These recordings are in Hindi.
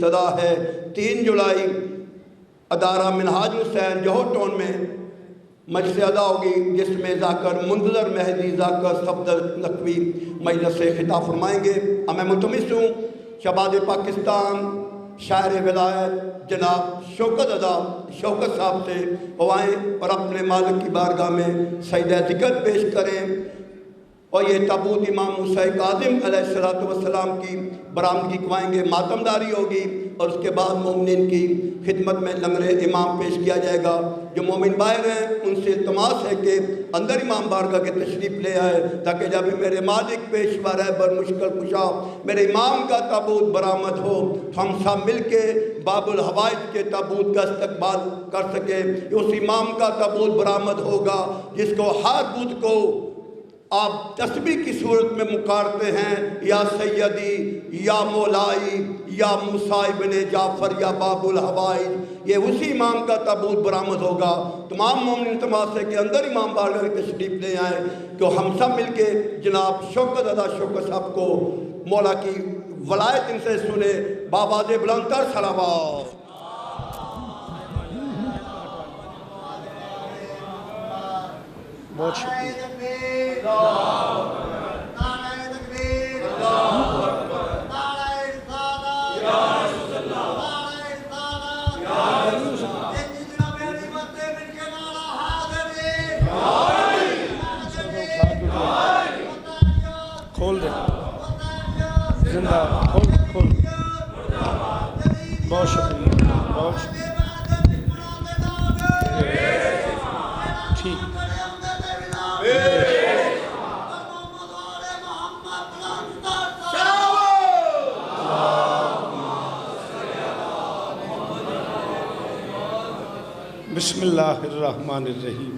इब्तदा है। 3 जुलाई अदारा मिनहाज हुसैन जौहर टाउन में मजलिस अदा होगी, जिसमें जाकर मुंतज़र मेहदी जाकर सफदर नकवी मजलिस से खिताब फरमाएँगे। मैं मुतमिस हूँ शहबाज़ पाकिस्तान शायर विलायत जनाब शौकत अदा शौकत साहब से पवाएँ और अपने मालिक की बारगाह में सजदा ज़िक्र पेश करें और ये ताबूत इमाम मूसा काज़िम अलैहिस्सलाम की बरामदगी करवाएंगे। मातमदारी होगी और उसके बाद मोमिन की खिदमत में लंगरे इमाम पेश किया जाएगा। जो मोमिन बाहर हैं उनसे इल्तमास है कि अंदर इमाम बारगाह के तशरीफ़ ले आए, ताकि जब मेरे मालिक पेशवा रह बर मुश्किल कुशा मेरे इमाम का ताबूत बरामद हो तो हम सब मिल के बाबुल हवाइज के ताबूत का इस्तकबाल कर सके। उस इमाम का ताबूत बरामद होगा जिसको हर बुध को आप तस्बीह की सूरत में मुकारते हैं, या सैयदी या मौलाई या मूसा इब्ने जाफ़र या बाबुल हवाइज। ये उसी इमाम का ताबूत बरामद होगा। तमाम मोमिन तमाशे के अंदर इमाम बारगाह की तशरीफ़ ले आए तो हम सब मिल के जनाब शौकत अदा शौकत साहब को मौला की वलायत इनसे सुने। बाबाज़े बुलंदतर सलावत। बहुत शुक्रिया। खोल दे जिंदा खोल खोल। बहुत शुक्रिया बहुत शुक्रिया। ठीक बिस्मिल्लाहिर्रहमानिर्रहीम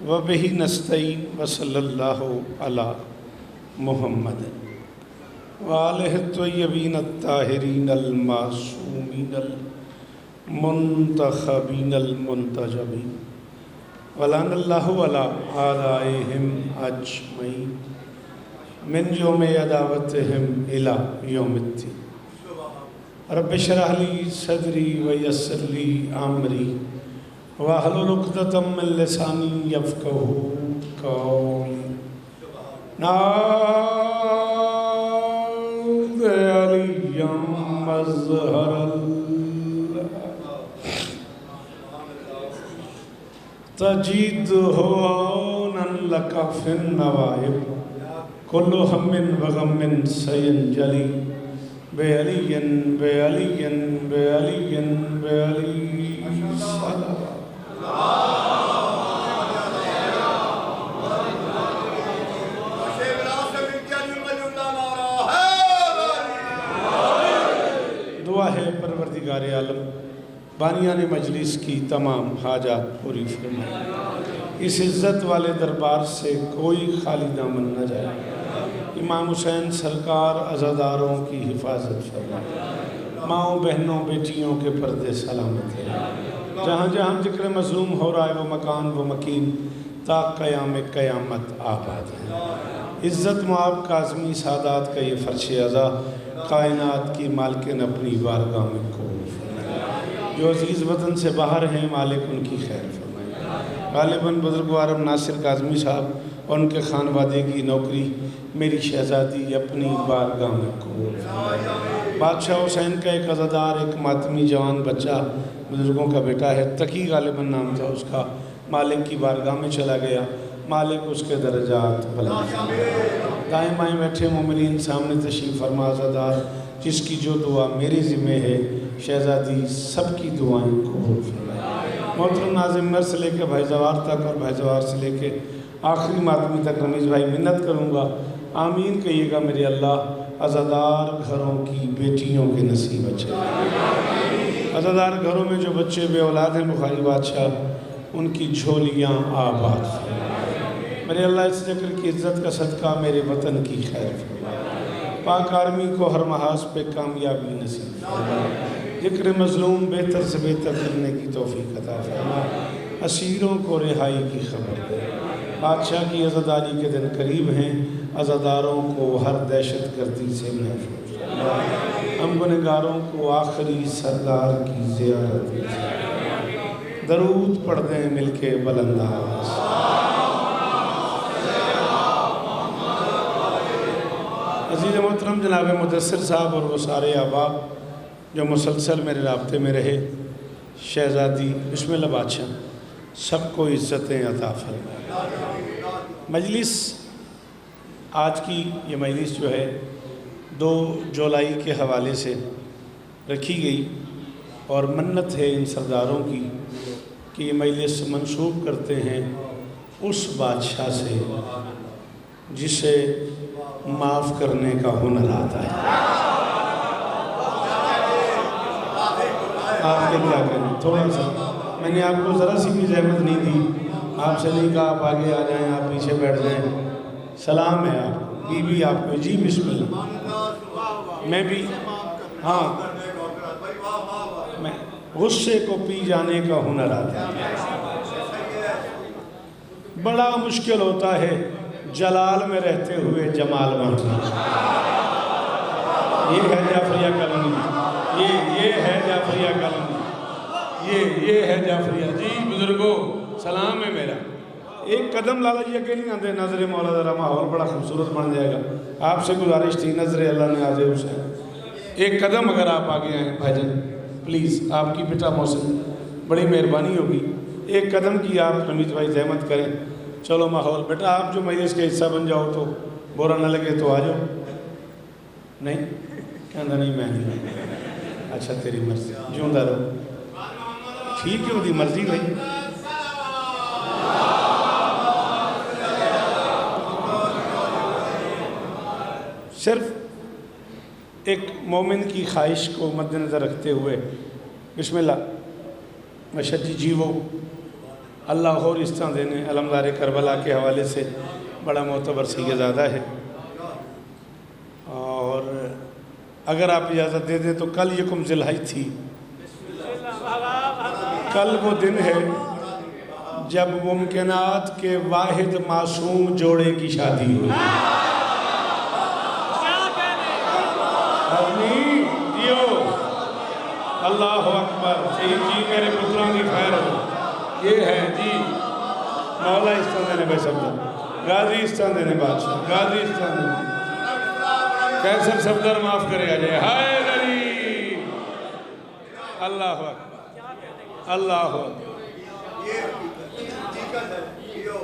व बिही नस्तईन व सल्लल्लाहु अला मुहम्मद व आलिहि त्वय्यबीन अत्ताहिरीन अल मासूमीन अल मुंतखबीन अल मुंतजबीन वलानल्लाहु अला आदाइहिम अजमईन मिन यौम अदावतिहिम इला यौमिद्दीन। रब्बि इश्रह ली सदरी व यस्सिर ली अमरी वहलुल उक़दतम मिन लिसानी यफ़क़हू क़ौली। नाद अलिय्यम मज़हरल तजीदहु औनन लका फिन नवाइब कुल्लु हम्मिन व गम्मिन सयंजली बेअलियन बेअलियन बेअलियन बेअली दुआ है परवरदिगार आलम बानियान मजलिस की तमाम हाजात पूरी फरमाए। इस इज़्ज़त वाले दरबार से कोई खाली दामन न जाए। इमाम हुसैन सरकार अज़ादारों की हिफाजत फरमाए। माओं बहनों बेटियों के पर्दे सलामत है। जहाँ जहाँ जिक्र मज़लूम हो रहा है वो मकान वो मकीन ता क़याम क़यामत आबाद है। इज़्ज़त मुआब काज़मी सादात का ये फ़र्श अज़ा कायनात की मालकिन अपनी बारगाह में कबूल फरमाए। जो अज़ीज़ वतन से बाहर हैं मालिक उनकी खैर फरमाए। गालिबन बुज़ुर्गवार नासिर काज़मी साहब और उनके खानवादे की नौकरी मेरी शहज़ादी अपनी बारगाह में कबूल फरमाए। बादशाह हुसैन का एक अज़ादार एक मातमी जवान बच्चा बुज़ुर्गों का बेटा है, तकी गालिबन नाम था उसका, मालिक की बारगाह में चला गया। मालिक उसके दर्जात बुलंद फरमाए। दाएं बाएं बैठे मोमिनीन सामने तशरीफ़ फरमा। अज़ादार जिसकी जो दुआ मेरे ज़िम्मे है शहज़ादी सबकी दुआएं कबूल फरमाए। मोहतरम नाज़िम मर से लेकर भाई जवार तक और भाई जवार से लेके आखिरी मातमी तक रमीज़ भाई मिन्नत करूँगा, आमीन कहिएगा मेरे अल्लाह। अज़ादार घरों की बेटियों के नसीब अच्छे, अज़ादार घरों में जो बच्चे बे औलाद हैं बुखारी बादशाह उनकी झोलियाँ आबाद फरमाए। मेरे अल्लाह इस ज़िक्र की इज़्ज़त का सदका मेरे वतन की खैर फरमाए। पाक आर्मी को हर महाज पे कामयाबी नसीब फरमाए। ज़िक्र मज़लूम बेहतर से बेहतर करने की तौफ़ीक़ अता फरमाए। असीरों को रिहाई की खबर दे। बादशाह की अज़ादारी के दिन करीब हैं, अज़ादारों को हर दहशत गर्दी से महफूज फरमाए। हम गुनहगारों को आखिरी सरदार की ज़ियारत दरूद पढ़ दें मिलके बुलंद आवाज़। अज़ीज़ मोहतरम जनाब मुदस्सिर साहब और वो सारे अहबाब जो मुसलसल मेरे राब्ते में रहे, शहज़ादी बिस्मिल्लाह बादशाह, सबको इज़्ज़तें अता फरमाए। मजलिस आज की ये मजलिस जो है 2 जुलाई के हवाले से रखी गई और मन्नत है इन सरदारों की कि ये मजलिस मंसूब करते हैं उस बादशाह से जिसे माफ़ करने का हुनर आता है। आपके क्या करें, थोड़ा सा मैंने आपको ज़रा सी भी जहमत नहीं दी, आपसे नहीं कहा आप आगे आ जाएं, आप पीछे बैठ जाएं। सलाम है आप बीबी आपको, जी बिस्मिल्लाह। मैं भी हाँ, मैं गुस्से को पी जाने का हुनर आता है। बड़ा मुश्किल होता है जलाल में रहते हुए जमाल बांटना। ये है जाफरिया कलमी, ये है जाफरिया कलमी, ये है जाफरिया। जी बुजुर्गो सलाम है मेरा। एक कदम लाला जी अकेले नहीं आते, नजर मौला ज़रा माहौल बड़ा खूबसूरत बन जाएगा। आपसे गुजारिश थी, नजर अल्लाह ने आजे हुसैन, एक कदम अगर आप आगे आए भाईजान प्लीज़, आपकी बेटा मौसम बड़ी मेहरबानी होगी, एक कदम की आप रमीज भाई जहमत करें। चलो माहौल बेटा, आप जो मजलिस का हिस्सा बन जाओ तो बुरा ना लगे तो आ जाओ। नहीं कहना नहीं, मैं नहीं। अच्छा तेरी मर्जी, जिਉਂदा रहो। ठीक है, उसकी मर्जी भाई। सिर्फ एक मोमिन की ख्वाहिश को मद्देनज़र रखते हुए बिस्मिल्लाह मशद जी जीवो अल्लाह और इस तरह देने अलमदार करबला के हवाले से बड़ा मोतबर सैयदादा है। और अगर आप इजाज़त दे दें तो कल यकुम ज़िलहज थी, कल वो दिन है जब मुमकिनात के वाहिद मासूम जोड़े की शादी हुई। अल्लाह अकबर, जी मेरे पुत्रों की खैर हो। ये है जी मौला इस्तान देने भाई सफदर, गाजी इस्तान देने बादशाह, गाजी इस्तान देने कैसर सफदर माफ़ करे आ जाए। हाय गरीब, अल्लाह अकबर, अल्लाह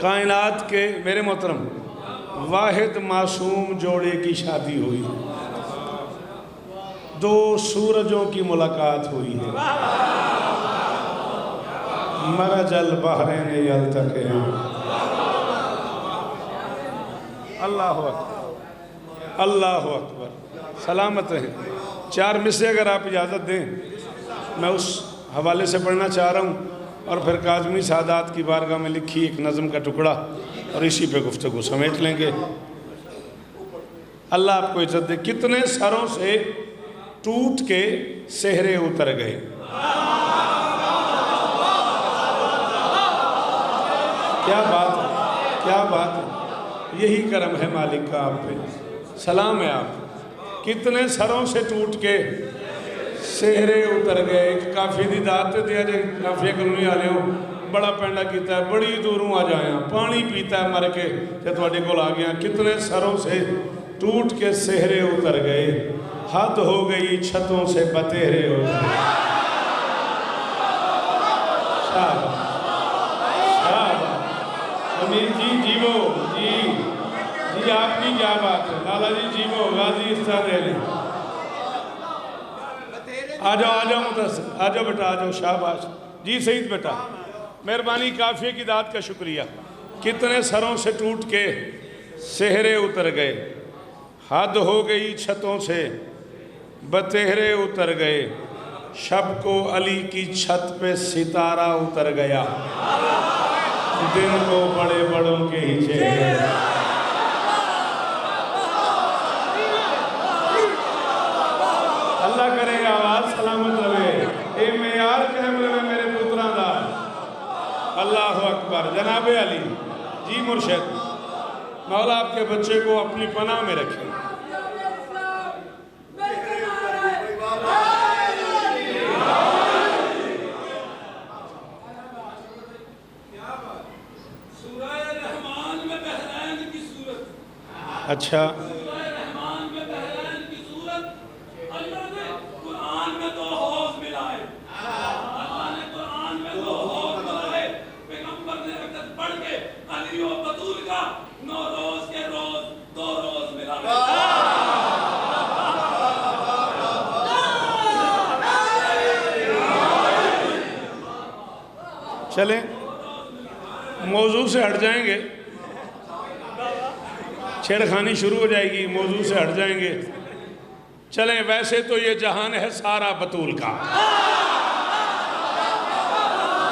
कायनात के मेरे मोहतरम वाहिद मासूम जोड़े की शादी हुई, 2 सूरजों की मुलाकात हुई है। मरजल बहरैन यल्तक़ी, अल्लाह अकबर, अल्लाह अकबर। सलामत है। 4 मिसरे अगर आप इजाज़त दें मैं उस हवाले से पढ़ना चाह रहा हूँ और फिर काज़मी सादात की बारगाह में लिखी एक नज़म का टुकड़ा और इसी पे गुफ्तगू समेट लेंगे। अल्लाह आपको इज्जत दे। कितने सरों से टूट के सेहरे उतर गए, क्या बात है, क्या बात है। यही करम है मालिक का आप पे, सलाम है आप। कितने सरों से टूट के सेहरे उतर गए। काफ़ी दी दात दिया जे काफ़ी कलोनी वाले हो बड़ा पैंडा किया है, बड़ी दूरों आ जाया पानी पीता है मर के ते तुहाडे कोल आ गया। कितने सरों से टूट के सेहरे उतर गए, हद हो गई छतों से बतेरे हो गए। अमीर जी जीवो, जी आपकी क्या बात है। लाला जी जीवो, गाजी इस्ता दे रहे। आ जाओ मुदस्सिर, आ जाओ बेटा, आ जाओ, शाबाश जी सईद बेटा, मेहरबानी। काफ़िए की दाद का शुक्रिया। कितने सरों से टूट के सेहरे उतर गए, हद हो गई छतों से बतेरे उतर गए। शब को अली की छत पे सितारा उतर गया, दिन को बड़े बड़ों के ही चेहरे। अल्लाह करे आवाज़ सलामत रहे, ए मेयार कहम रहे मेरे पुत्रा दा। अल्लाह अकबर। जनाब अली जी मुर्शद, मौला आपके बच्चे को अपनी पनाह में रखे। अच्छा, चलें मौजू से हट जाएंगे, छेड़खानी शुरू हो जाएगी, मौजू से हट जाएंगे। चलें, वैसे तो ये जहान है सारा बतूल का।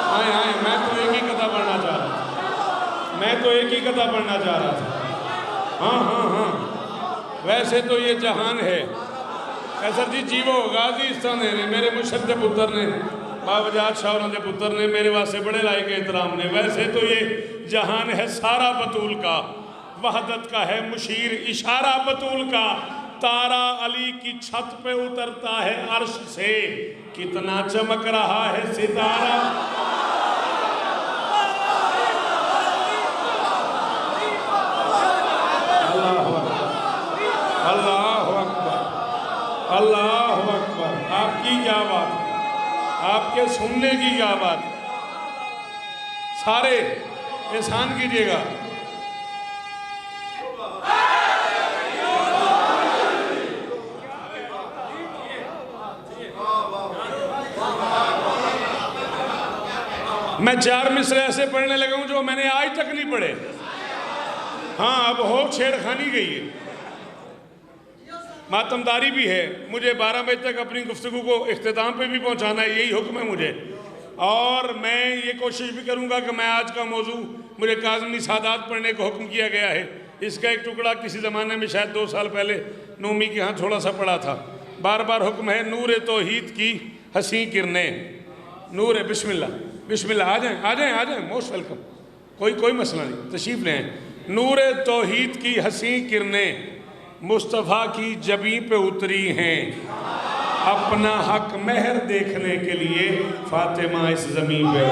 आए आए, मैं तो एक ही कथा पढ़ना चाह रहा था, मैं तो एक ही कथा पढ़ना चाह रहा था। हाँ हाँ हाँ, वैसे तो ये जहान है। कैसर जी जीवो गाजी इस्तान ने मेरे मुर्शद के पुत्र ने, बाबजाद शाह के पुत्र ने मेरे वास्ते बड़े लायक एहतराम ने। वैसे तो ये जहान है सारा बतूल का, वहदत का है मुशीर इशारा बतूल का। तारा अली की छत पे उतरता है अर्श से, कितना चमक रहा है सितारा। अल्लाह अकबर, अल्लाह अकबर, अल्लाह अकबर। आपकी क्या बात, आपके सुनने की क्या बात। सारे एहसान कीजिएगा। मैं 4 मिसरे ऐसे पढ़ने लगा हूं जो मैंने आज तक नहीं पढ़े। हाँ, अब हो छेड़खानी गई है, मातमदारी भी है। मुझे 12 बजे तक अपनी गुफ्तगू को इख्तिताम पे भी पहुंचाना है, यही हुक्म है मुझे। और मैं ये कोशिश भी करूंगा कि मैं आज का मौजू, मुझे काज़मी सादात पढ़ने का हुक्म किया गया है। इसका एक टुकड़ा किसी ज़माने में शायद 2 साल पहले नोमी के यहाँ थोड़ा सा पढ़ा था। बार बार हुक्म है नूर तौहीद की हसी किरणें। नूर है, बिस्मिल्लाह बिस्मिल्लाह, आ जाएं आ जाएं आ जाएं, मोस्ट वेलकम, कोई मसला नहीं, तशरीफ़ ले आएं। नूर तौहीद की हसी किरणें मुस्तफ़ा की जबी पे उतरी हैं, अपना हक महर देखने के लिए फातिमा इस ज़मीन पे।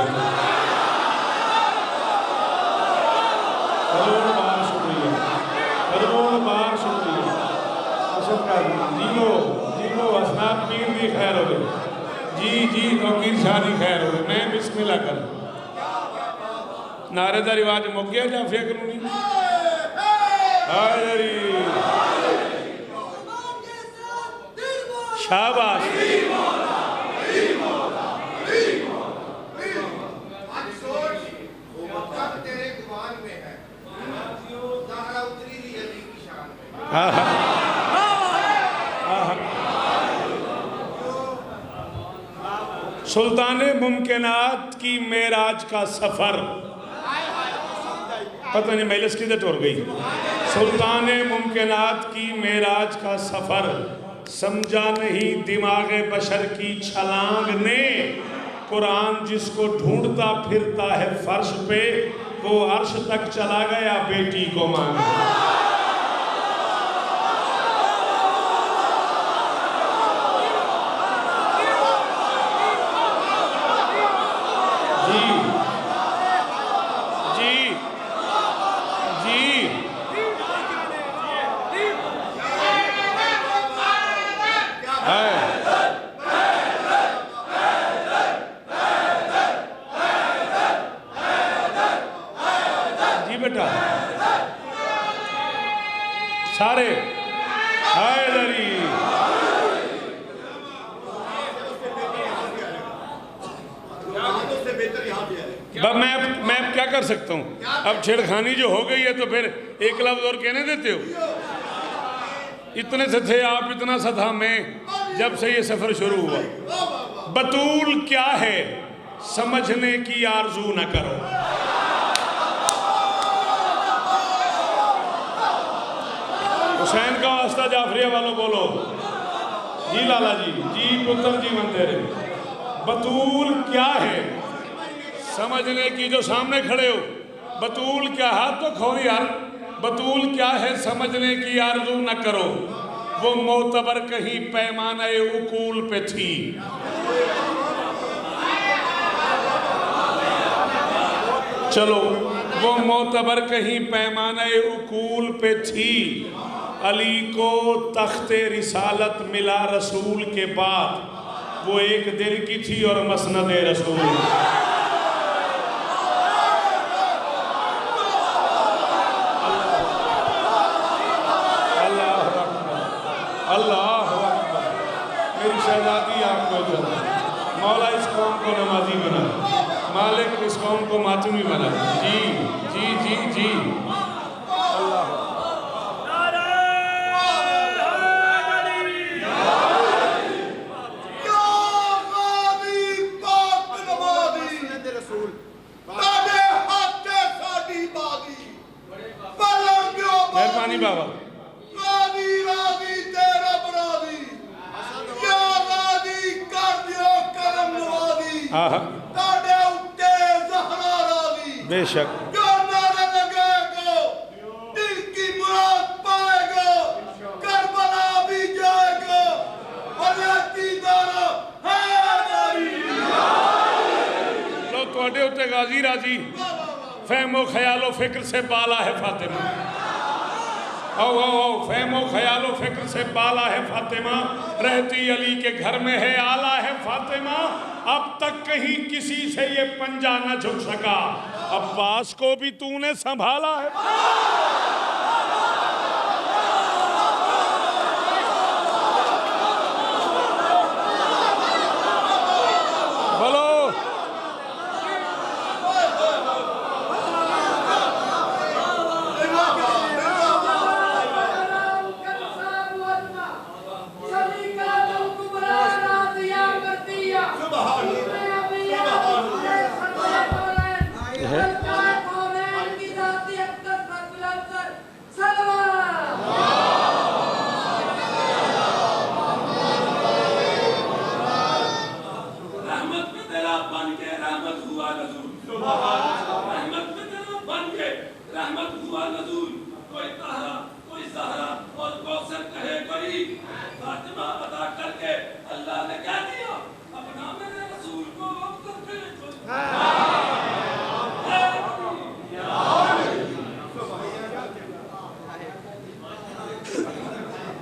करोड़ बार शुक्रिया, करोड़ बार शुक्रिया। जीवो जीवो, असनाद पीर भी खैर हो गए, जी जी फकीर शादी खैर हो गए। मैं बिस्मिल्लाह कर, नारे का रिवाज मुक गया जाफिया कानूनी। शाबाश, हाँ हाँ, सुल्तान मुमकिनात की मेराज का सफर, पता नहीं महलस किधर टूट गई। सुल्तान मुमकिनात की मेराज का सफर, समझा नहीं दिमागे बशर की छलांग ने। कुरान जिसको ढूंढता फिरता है फर्श पे, वो अर्श तक चला गया बेटी को मांग। सारे हैदरी, मैं क्या कर सकता हूँ। अब छेड़खानी जो हो गई है तो फिर एक लफ्ज और कहने देते हो। इतने से थे आप, इतना सा था मैं, जब से ये सफर शुरू हुआ। बतूल क्या है समझने की आरजू न करो। हुसैन का वास्ता जाफरिया वालों बोलो जी, लाला जी जी, पुत्र जी मंदिर। बतूल क्या है समझने की, जो सामने खड़े हो, बतूल क्या, हाथ तो खोल यार। बतूल क्या है समझने की आरजू न करो, वो मोतबर कहीं पैमाने उकूल पे थी। चलो वो मोतबर कहीं पैमाने उकूल पे थी, अली को तख्ते रिसालत मिला रसूल के बाद, वो एक दिन की थी और मसनद रसूल। अल्लाह अकबर। मेरी शहजादी आपको इज्जत। मौला इस कौम को नमाजी बना, मालिक इस कौम को मातमी बना। जी जी जी जी। अल्लाह मेहरबानी बाबा। हाँ हाँ बेशक। लो थोड़े उत्ते गाजी राजी, फहमो ख्यालो फिक्र से बाला है फातिमा। आओ आओ आओ, फहमो ख्यालो फिक्र से बाला है फातिमा, रहती अली के घर में है आला है फातिमा। अब तक कहीं किसी से ये पंजा न झुक सका, अब्बास को भी तूने संभाला है। बोलो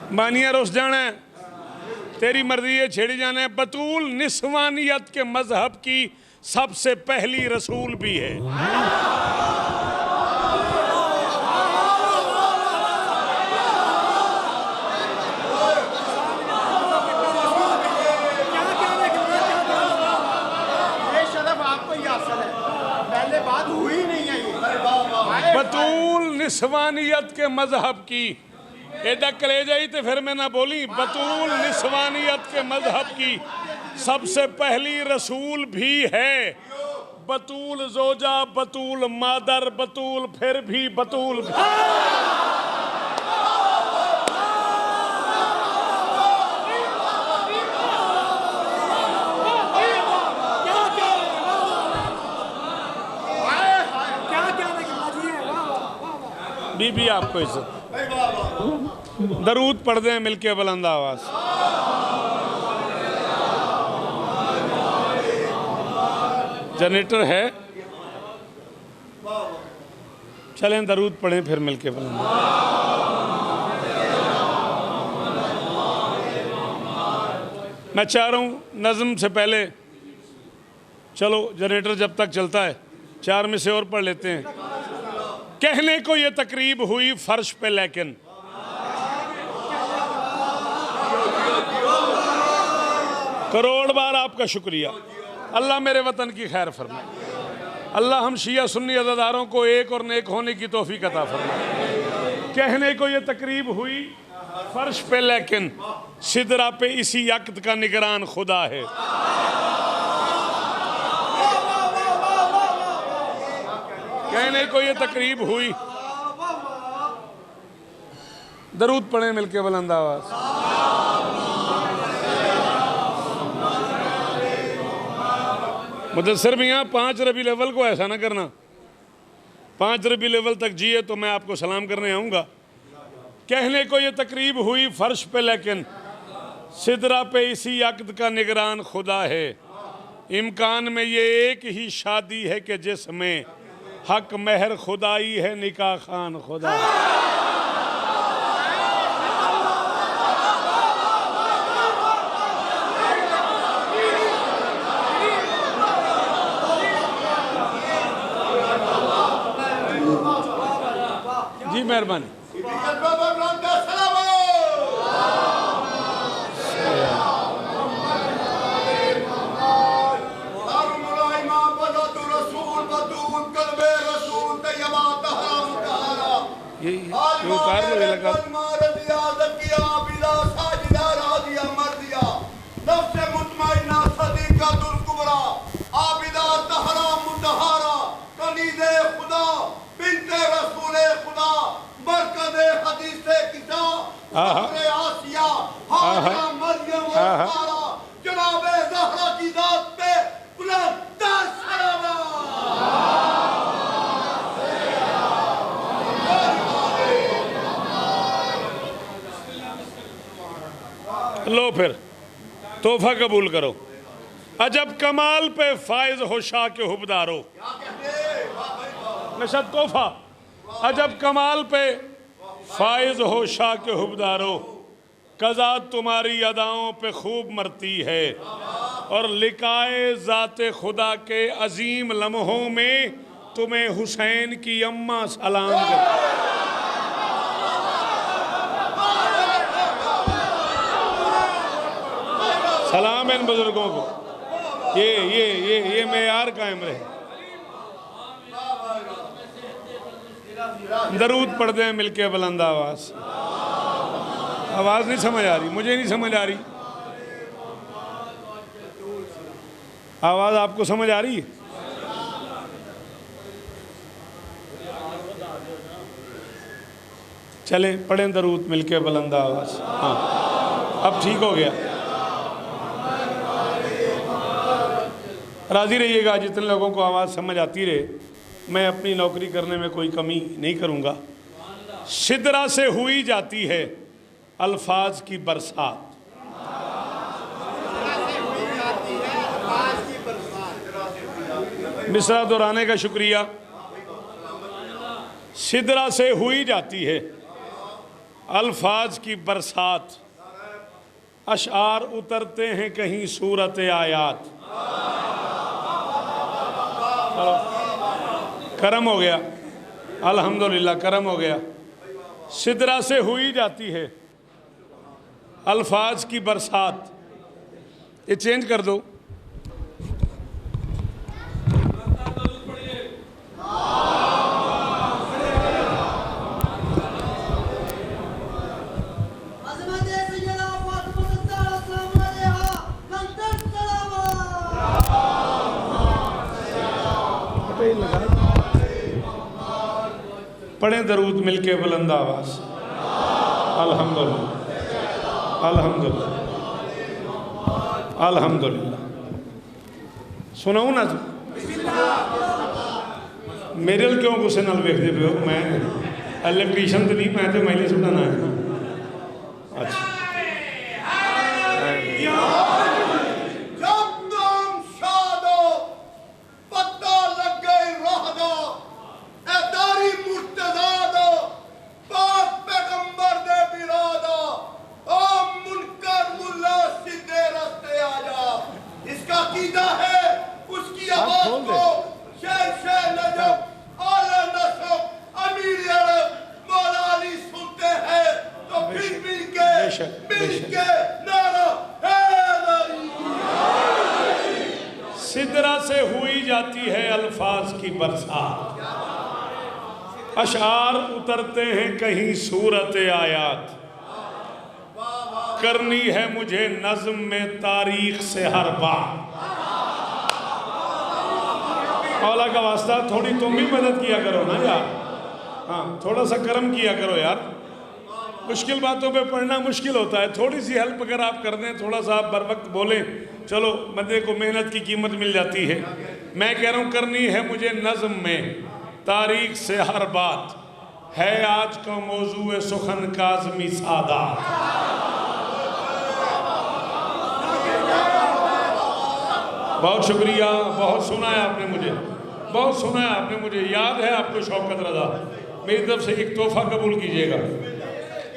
बानिया रुस जाना है, तेरी मर्जी है, छेड़ी जाना है। बतूल निस्वानियत के मजहब की सबसे पहली रसूल भी है। बतूल निस्वानियत के मजहब की एदा कले जाई तो फिर मैं ना बोली। बतूल निस्वानियत के मजहब की सबसे पहली रसूल भी है। बतूल जोजा, बतूल मादर, बतूल फिर भी बतूल भी। बीबी आपको इज्जत। दरूद पढ़ दें मिलके बुलंद आवाज। जनरेटर है, चलें दरूद पढ़ें फिर मिलके बुलंद। मैं चाह रहा हूँ नज़्म से पहले, चलो जनरेटर जब तक चलता है 4 में से और पढ़ लेते हैं। कहने को ये तकरीब हुई फर्श पे, लेकिन करोड़ बार आपका शुक्रिया। अल्लाह मेरे वतन की खैर फरमाए। अल्लाह हम शिया सुन्नी अज़ादारों को एक और नेक होने की तौफीक अता फरमाए। कहने को ये तकरीब हुई फर्श पे, लेकिन सिदरा पे इसी यक्त का निगरान खुदा है। कहने को ये तकरीब हुई, दरूद पढ़े मिलके बुलंद आवाज। मुदस्सिर मियाँ 5 रबीउल अव्वल को ऐसा ना करना, 5 रबीउल अव्वल तक जिए तो मैं आपको सलाम करने आऊँगा। कहने को ये तकरीब हुई फर्श पे, लेकिन सिदरा पे इसी यक्त का निगरान खुदा है। इम्कान में ये एक ही शादी है कि जिसमें हक मेहर खुदाई है निकाह खान खुदा। जी मेहरबानी। ये उतार लो, ये लगा लो फिर तोहफा कबूल करो। अजब कमाल पे फायज हो शाह के हुबदारो, नशद तोहफा। अजब कमाल पे फायज हो शाह के हुबदारो, कज़ा तुम्हारी अदाओं पे खूब मरती है और लिकाए ज़ाते खुदा के अजीम लम्हों में तुम्हें हुसैन की अम्मा सलाम करती। सलाम इन बुजुर्गों को, ये मेयार कायम रहे। दरूद पढ़ते हैं मिलके बुलंद आवाज। आवाज नहीं समझ आ रही, मुझे नहीं समझ आ रही। आवाज आपको समझ आ रही है? चले पढ़ें दरूद मिलके बुलंद आवाज। हाँ अब ठीक हो गया। राज़ी रहिएगा, जितने लोगों को आवाज़ समझ आती रहे, मैं अपनी नौकरी करने में कोई कमी नहीं करूँगा। सिदरा से हुई जाती है अल्फाज की बरसात। मिसरा दोहराने का शुक्रिया। सिदरा से हुई जाती है अल्फाज की बरसात, अशआर उतरते हैं कहीं सूरत आयात। करम हो गया, अल्हम्दुलिल्लाह करम हो गया। सिदरा से हुई जाती है अल्फाज की बरसात। ये चेंज कर दो। पढ़ें दरूद मिलके बुलंद आवाज। अल्हम्दुलिल्लाह अल्हम्दुलिल्लाह अल्हम्दुलिल्लाह। सुनाऊँ ना तू मेरे क्यों गुस्से नाल वेखदे पे हो? मैं इलेक्ट्रीशियन तो नहीं, मैं तो मैले सुनाना है ना। अच्छा सिदरा से हुई जाती है अल्फाज की बरसात, अशआर उतरते हैं कहीं सूरत आयात। करनी है मुझे नज़्म में तारीख से हर बार। औला का वास्ता थोड़ी तुम भी मदद किया करो ना यार। हाँ थोड़ा सा कर्म किया करो यार। मुश्किल बातों पे पढ़ना मुश्किल होता है, थोड़ी सी हेल्प अगर आप कर दें, थोड़ा सा आप बर वक्त बोलें, चलो बंदे को मेहनत की कीमत मिल जाती है। मैं कह रहा हूँ करनी है मुझे नज़्म में तारीख से हर बात, है आज का मौजू सुखन काज़मी सादात। बहुत शुक्रिया, बहुत सुना है आपने मुझे। बहुत सुना है आपने, मुझे याद है आपको शौकत रजा। मेरी तरफ से एक तोहफा कबूल कीजिएगा।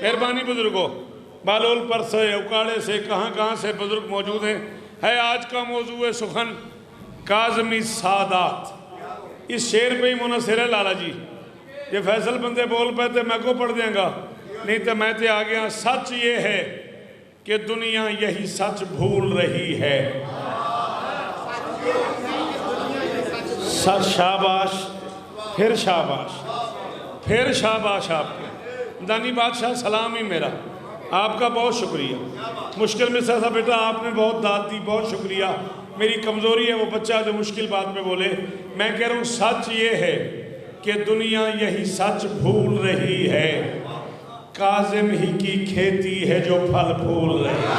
मेहरबानी बुजुर्गों, बालोल पर से, उकाड़े से, कहाँ कहाँ से बुजुर्ग मौजूद हैं। है आज का मौजू है सुखन काज़मी सादात। इस शेर पे ही मुनसर है लाला जी। ये फैसल बंदे बोल पे तो मैं को पढ़ देंगा, नहीं तो मैं तो आ गया। सच ये है कि दुनिया यही सच भूल रही है। सच, शाबाश, फिर शाबाश, फिर शाबाश आपके। दानी बादशाह सलाम ही मेरा, आपका बहुत शुक्रिया। मुश्किल में से था बेटा, आपने बहुत दाद दी, बहुत शुक्रिया। मेरी कमज़ोरी है वो बच्चा जो मुश्किल बात में बोले। मैं कह रहा हूँ सच ये है कि दुनिया यही सच भूल रही है। काज़िम ही की खेती है जो फल फूल रही है।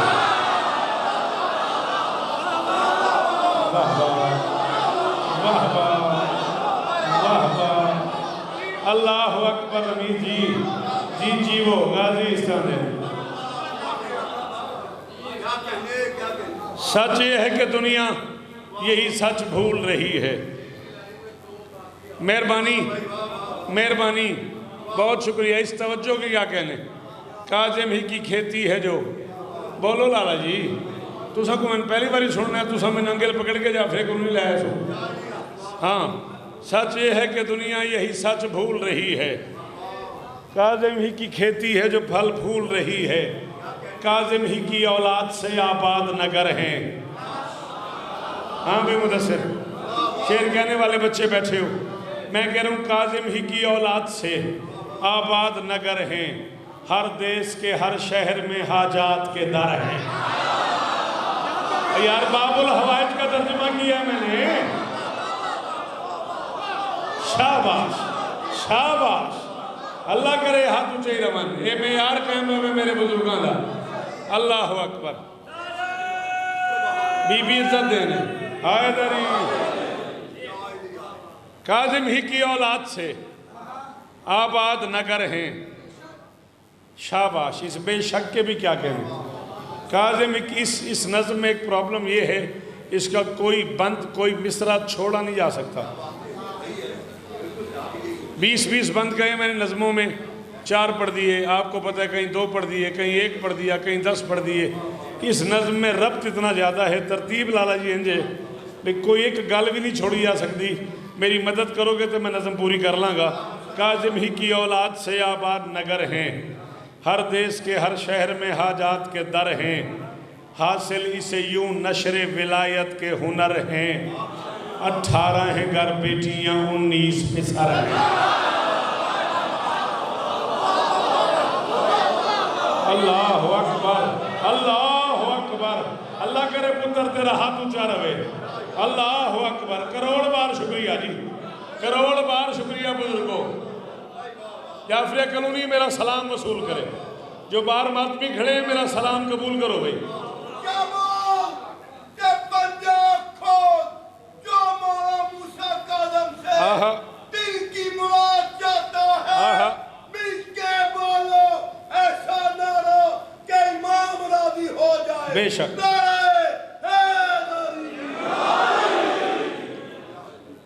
वाह वाह, वाह वाह, वाह वाह, अल्लाह अकबर। अमीर जी जी वो गाजी इस्तान। सच ये है कि दुनिया यही सच भूल रही है। मेहरबानी, मेहरबानी, बहुत शुक्रिया। इस तवज्जो की क्या कहने। काज़िम ही की खेती है जो, बोलो लाला जी। तुसा को मैंने पहली बार सुनना है, तुसा मैं नंगेल पकड़ के जाफरे को नहीं लाया सो। हाँ, सच ये है कि दुनिया यही सच भूल रही है। काज़िम ही की खेती है जो फल फूल रही है। काज़िम ही की औलाद से आबाद नगर हैं। हाँ भाई मुदस्सिर, शेर कहने वाले बच्चे बैठे हो। मैं कह रहा हूँ काज़िम ही की औलाद से आबाद नगर हैं। हर देश के हर शहर में हाजात के दर हैं। यार बाबुल हवाइज का तर्जुमा किया है मैंने। शाबाश, शाबाश, अल्लाह करे हाथ ऊंचे रवन। ये मैं यार कहना में मेरे बुजुर्गों का। अल्लाह अकबर। बीबी इज्जत देने हैदरी। काज़िम ही की औलाद से आबाद नगर हैं। शाबाश, इस बेशक के भी क्या कहने। काज़िम इस नज़्म में एक प्रॉब्लम ये है, इसका कोई बंद, कोई मिसरा छोड़ा नहीं जा सकता। 20-20 बंद गए मैंने नज़मों में, 4 पढ़ दिए, आपको पता है कहीं 2 पढ़ दिए, कहीं 1 पढ़ दिया, कहीं 10 पढ़ दिए। इस नज़्म में रब्त इतना ज़्यादा है, तरतीब लाला जी इंजे भाई कोई एक गल भी नहीं छोड़ी जा सकती। मेरी मदद करोगे तो मैं नज़्म पूरी कर लाँगा। काज़िम ही की औलाद से आबाद नगर हैं। हर देश के हर शहर में हाजात के दर हैं। हासिल इसे यूं नशरे विलायत के हुनर हैं। 18 हैं घर बेटियां, 19 पिसर हैं। अल्लाह अकबर, अल्लाह अकबर। अल्लाह करे पुत्र तेरा हाथ ऊंचा रहे। अल्लाह अकबर। करोड़ बार शुक्रिया जी, करोड़ बार शुक्रिया बुजुर्गों। जाफरिया कॉलोनी मेरा सलाम वसूल करे। जो बार मातमी खड़े हैं मेरा सलाम कबूल करो भाई। दिल की मुराद चाहता है, मिलके बोलो ऐसा नारा कि इमाम राजी हो जाए। बेशक,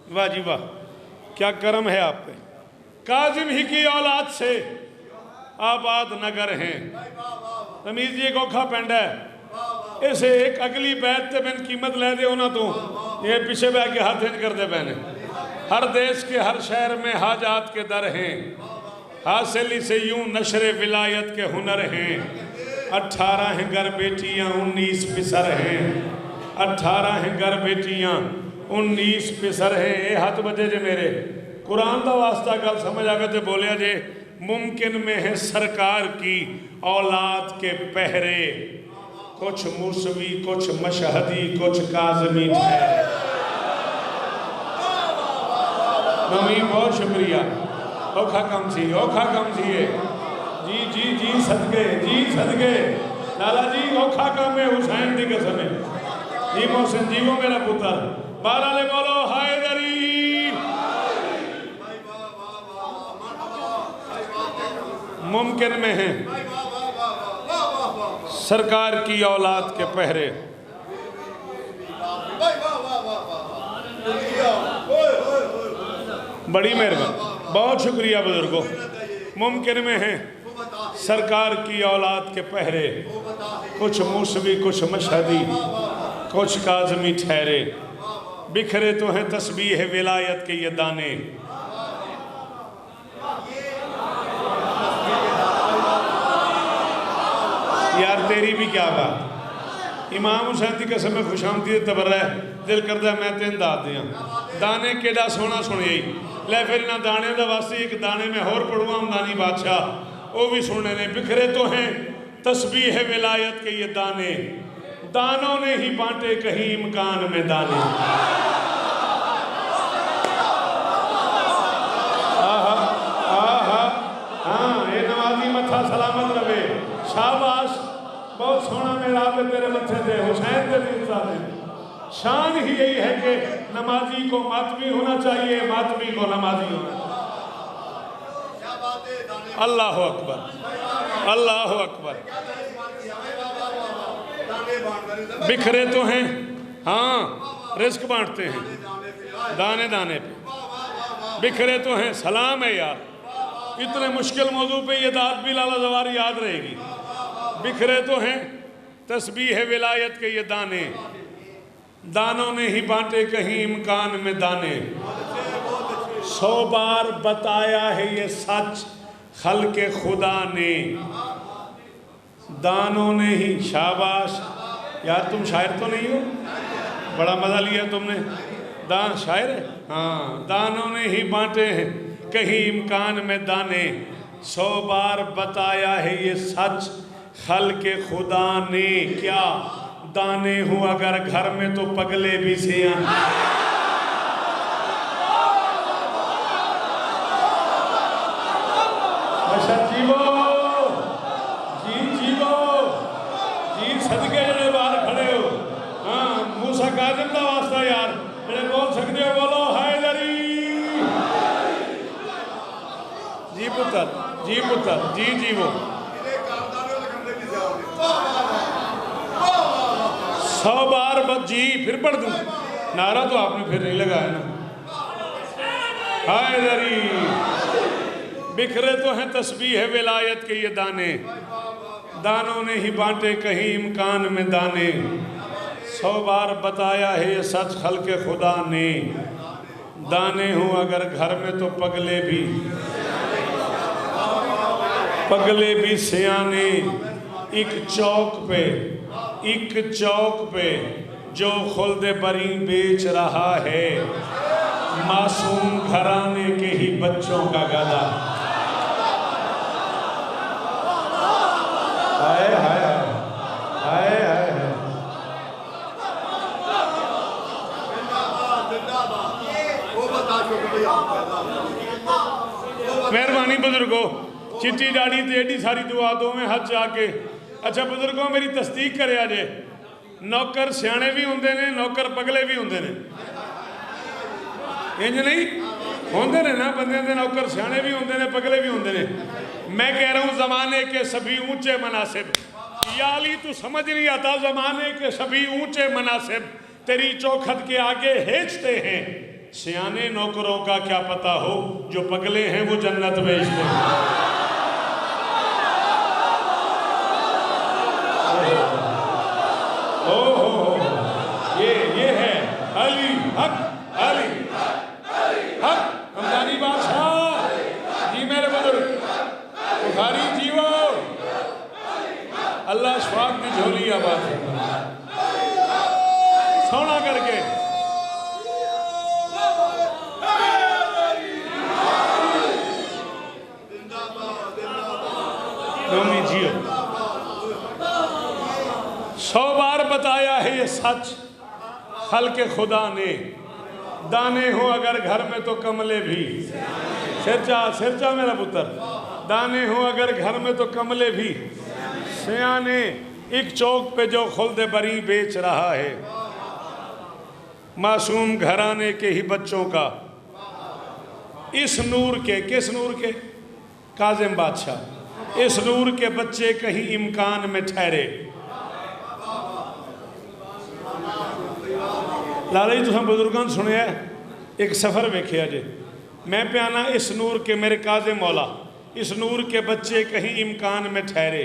वाह जी वाह, क्या करम है आप पे। काज़िम ही की औलाद से आबाद नगर हैं। तमीज़ जी एक औखा पिंड है, इसे एक अगली बैत ते मैंने कीमत लै दे उन्होंने तो ये पीछे बह के हाथ हिंद करते पैने। हर देश के हर शहर में हाजात के दर हैं। हासिल से यूं नशरे विलायत के हुनर हैं। 18 हैं घर बेटियां, 19 पिसर हैं। 18 हैं घर बेटियां, 19 पिसर हैं। ये हाथ बजे जे मेरे कुरान का वास्ता गल समझ आवे तो बोलिया जे। मुमकिन में है सरकार की औलाद के पहरे, कुछ मूसवी, कुछ मशहदी, कुछ काज़मी ठहरे। मम्मी बहुत शुक्रिया। औखा कम सी, औखा कम सी है जी जी जी सदके, जी सदके लाला जी। औखा कम है हुसैन की कसम है जी। मोहसिन जी वो मेरा पुत्र। बाराले बोलो हैदरी। मुमकिन में है सरकार की औलाद के पहरे। वाह वाह वाह वाह वाह। बड़ी मेहरबानी, बहुत शुक्रिया बुजुर्गों। मुमकिन में है सरकार की औलाद के पहरे, कुछ मूसवी कुछ मशहदी कुछ काज़मी ठहरे, बिखरे तो हैं तस्बीह विलायत के ये दाने। यार तेरी भी क्या बात, इमाम हुसैन की कसम में खुशामदीद तबर्रा है, दिल करता है मैं तेन दाद दियाँ। दाने केड़ा सोहना सुनिए लै, फिर इन्होंने दाने का वास्ते एक दाने में होर पढ़ूँ हमदानी बादशाह, वो भी सुनने ने। बिखरे तो हैं तस्बीह विलायत के ये दाने, दानों ने ही बांटे कहीं इम्कान में दाने। आहा आहा, हाँ ये नमाजी मथा सलामत रहे, शाबाश, बहुत सोहना मेरा पे तेरे मत्थे से हुसैन तेरे इंसान। शान ही यही है कि नमाजी को मातमी होना चाहिए, मातमी को नमाजी होना चाहिए। अल्लाह अकबर, अल्लाह अकबर। बिखरे तो हैं, हाँ रिस्क बांटते हैं दाने दाने पे। बिखरे तो हैं, सलाम है यार, इतने मुश्किल मौजू पे ये दाद भी लाला जवारी याद रहेगी। बिखरे तो हैं तस्बीह विलायत के ये दाने, दानों ने ही बांटे कहीं इम्कान में दाने। 100 बार बताया है ये सच खल्के खुदा ने, दानों ने ही। शाबाश यार, तुम शायर तो नहीं हो, बड़ा मज़ा लिया तुमने। दान शायर है, हाँ। दानों ने ही बांटे हैं कहीं इम्कान में दाने, 100 बार बताया है ये सच खल्के खुदा ने। क्या दाने हूँ अगर घर में तो पगले भी से जीवो जी, जीवो जी, सदके जड़े बाहर खड़े हो। हाँ मूसा काज़िम का वास्ता यार, जड़े बोल सकते हो बोलो हैदरी। जी पुत्र, जी पुत्र, जी जीवो। 100 बार बस जी, फिर पढ़ दूँ नारा तो आपने फिर नहीं लगाया ना। हैदरी। बिखरे तो हैं तस्बीह विलायत के ये दाने, दानों ने ही बांटे कहीं इम्कान में दाने। 100 बार बताया है ये सच खल्के खुदा ने, दाने हूँ अगर घर में तो पगले भी सियाने। एक चौक पे जो खुल्दे बरी बेच रहा है, मासूम घराने के ही बच्चों का गधा। हाय हाय हाय हाय हाय। मेहरबानी बुजुर्गो, चिट्टी दाढ़ी ते एडी सारी दुआ दो में हाथ जाके। अच्छा बुजुर्गों मेरी तस्दीक करे अजे, नौकर सियाने भी होंगे ने, नौकर पगले भी होंगे ने। इंज नहीं होंगे ने ना, बंदे के नौकर सियाने भी होंगे ने, पगले भी होंगे ने। मैं कह रहा हूँ ज़माने के सभी ऊंचे मनासिब, याली तू समझ नहीं आता, ज़माने के सभी ऊंचे मनासिब तेरी चौखट के आगे हेचते हैं। सियाने नौकरों का क्या पता हो, जो पगले हैं वो जन्नत बेचते हैं। ओ ये है अली हक, अली हक हमदानी बादशाह जी। मेरे बुजुर्ग बुखारी जीवो, अल्लाह शफाक की झोली आबाद सोना करके। जियो 100 बार बताया है ये सच खल्के खुदा ने, दाने हो अगर घर में तो कमले भी। सिरचा मेरा पुत्र, दाने हो अगर घर में तो कमले भी सियाने। एक चौक पे जो खुल्दे बरी बेच रहा है, मासूम घराने के ही बच्चों का। इस नूर के, किस नूर के? काज़िम बादशाह। इस नूर के बच्चे कहीं इम्कान में ठहरे। लाला जी तुम बुजुर्गों ने सुनिया एक सफ़र वेख्या जे, मैं प्याना इस नूर के मेरे काज़े मौला, इस नूर के बच्चे कहीं इम्कान में ठहरे,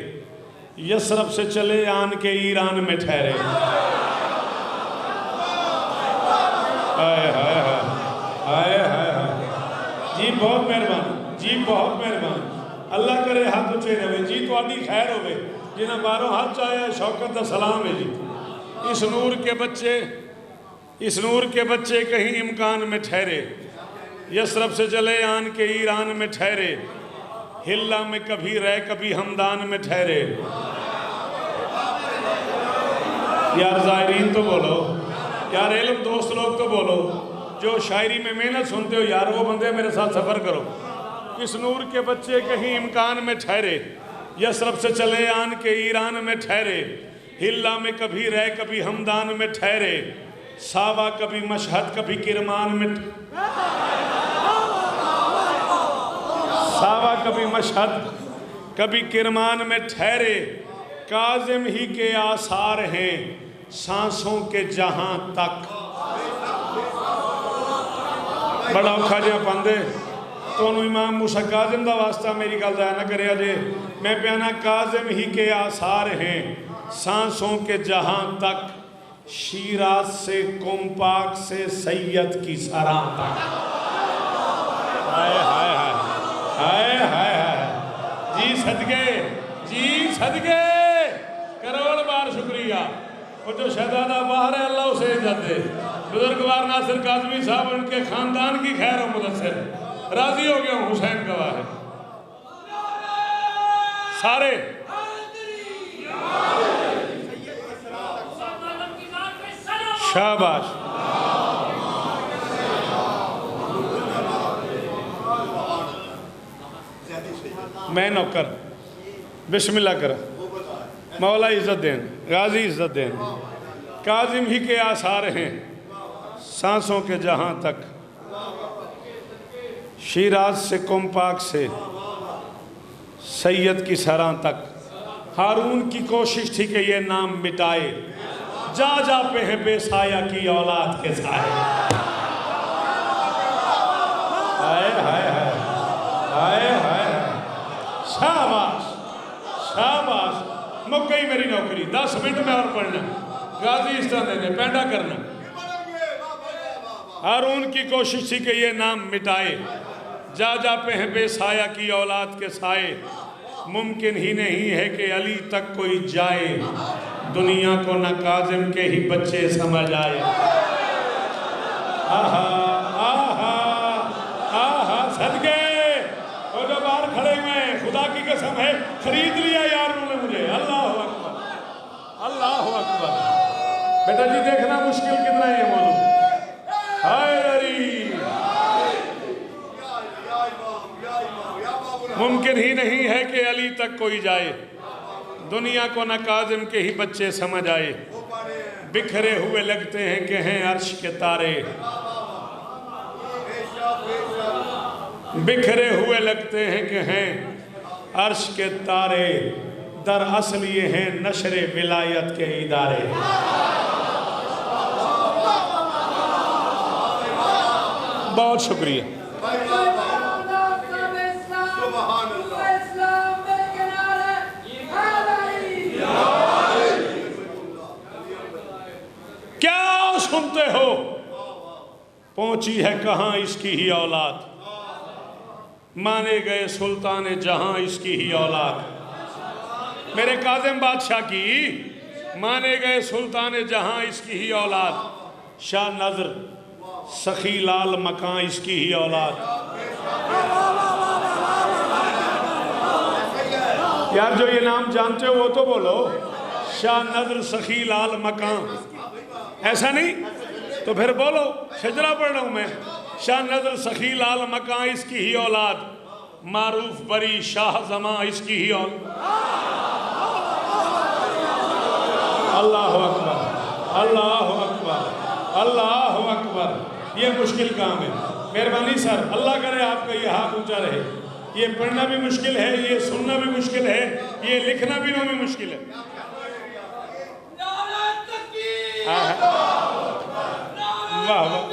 यसरफ से चले आन के ईरान में ठहरे। हाय हाय हाय हाय हाय हाय। जी बहुत मेहरबानी, जी बहुत मेहरबानी। अल्लाह करे हाथ उचे रहे जी, थोड़ी खैर होवे जिन्हें बारों हाथ चाहे शौकत का सलाम है जी। इस नूर के बच्चे, इस नूर के बच्चे कहीं इम्कान में ठहरे, यसरफ से चले आन के ईरान में ठहरे, हिल्ला में कभी रह कभी हमदान में ठहरे। यार ज़ायरीन तो बोलो, यार इल्म दोस्त लोग तो बोलो, जो शायरी में मेहनत सुनते हो यार वो बंदे मेरे साथ सफ़र करो। इस नूर के बच्चे कहीं इम्कान में ठहरे, यसरफ से चले आन के ईरान में ठहरे, हिल्ला में कभी रह कभी हमदान में ठहरे, सावा कभी मशहद कभी किरमान में, सावा कभी मशहद कभी किरमान में ठहरे। काज़िम ही के आसार हैं सांसों के जहां तक। बड़ा औखा जिहा पांदे तो इमाम मूसा काज़िम का वास्ता मेरी गल जाया ना करे जे। मैं प्याना काज़िम ही के आसार हैं सांसों के जहां तक, शीराज से कुमपाक से सैयद की सराह तक। हाय हाय हाय हाय हाय हाय। जी सदके, जी सदके, करोड़ बार शुक्रिया। और जो शहजादा बाहर है अल्लाह उसे इज्जत दे। बुजुर्गवार नासिर काज़मी साहब उनके खानदान की खैर और मुदस्सिर, राजी हो गया हूँ, हुसैन गवाह है सारे। शाबाश। मैं नौकर, बिस्मिल्लाह कर, मौला इज़्ज़त देन, गाजी इज़्ज़त देन। काज़िम ही के आसार हैं सांसों के जहां तक, शीराज से कुमपाक से सैयद की सराह तक। हारून की कोशिश थी कि ये नाम मिटाए, जा जा पे है बेसाया की औलाद के साए। हाय हाय हाय हाय हाय। शाबाश शाबाश। मुक गई मेरी नौकरी, 10 मिनट में और पढ़ना, गाजी इस तरह देने पैंडा करना। हारून की कोशिश थी कि ये नाम मिटाए, जा जा पे है बेसाया की औलाद के साए। मुमकिन ही नहीं है कि अली तक कोई जाए, दुनिया को न काज़िम के ही बच्चे समझ आए। आहा आहा आहा। सदके वो जो बाहर खड़े हुए हैं, खुदा की कसम है खरीद लिया यार उन्होंने मुझे। अल्लाह अकबर, अल्लाह अकबर। बेटा जी देखना मुश्किल कितना है ये मौजूद। हाय अली, मुमकिन ही नहीं है कि अली तक कोई जाए, दुनिया को न काज़िम के ही बच्चे समझ आए। बिखरे हुए लगते हैं कि हैं अर्श के तारे, बिखरे हुए लगते हैं कि हैं अर्श के तारे, दरअसल ये हैं नशरे विलायत के इदारे। बहुत शुक्रिया। क्या सुनते हो, पहुंची है कहाँ इसकी ही औलाद, माने गए सुल्तान जहां इसकी ही औलाद। मेरे काज़िम बादशाह की माने गए सुल्तान जहां इसकी ही औलाद, शाह नज़र सखी लाल मकान इसकी ही औलाद। यार जो ये नाम जानते हो वो तो बोलो, शाह नज़र सखी लाल मकान। ऐसा नहीं तो फिर बोलो, शजरा पढ़ रहा हूँ मैं। शाह नज़र सखी लाल मकान इसकी ही औलाद, मारूफ बरी शाह जमा इसकी ही औलाद। अल्लाह अकबर, अल्लाह अकबर, अल्लाह अकबर। ये मुश्किल काम है। मेहरबानी सर, अल्लाह करे आपका ये हाथ ऊंचा रहे। ये पढ़ना भी मुश्किल है, ये सुनना भी मुश्किल है, ये लिखना भी ना भी मुश्किल है। वाह वाह।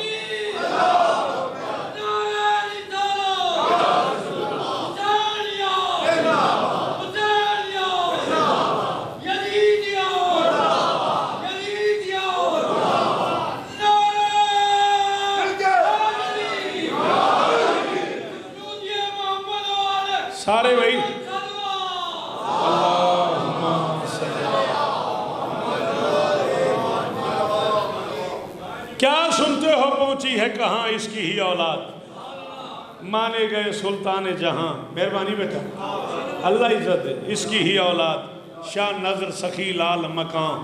सारे भाई क्या सुनते हो पहुंची है कहाँ इसकी ही औलाद, माने गए सुल्तान जहां, मेहरबानी बेटा अल्लाह इज्जत दे, इसकी ही औलाद, शाह नजर सखी लाल मकान,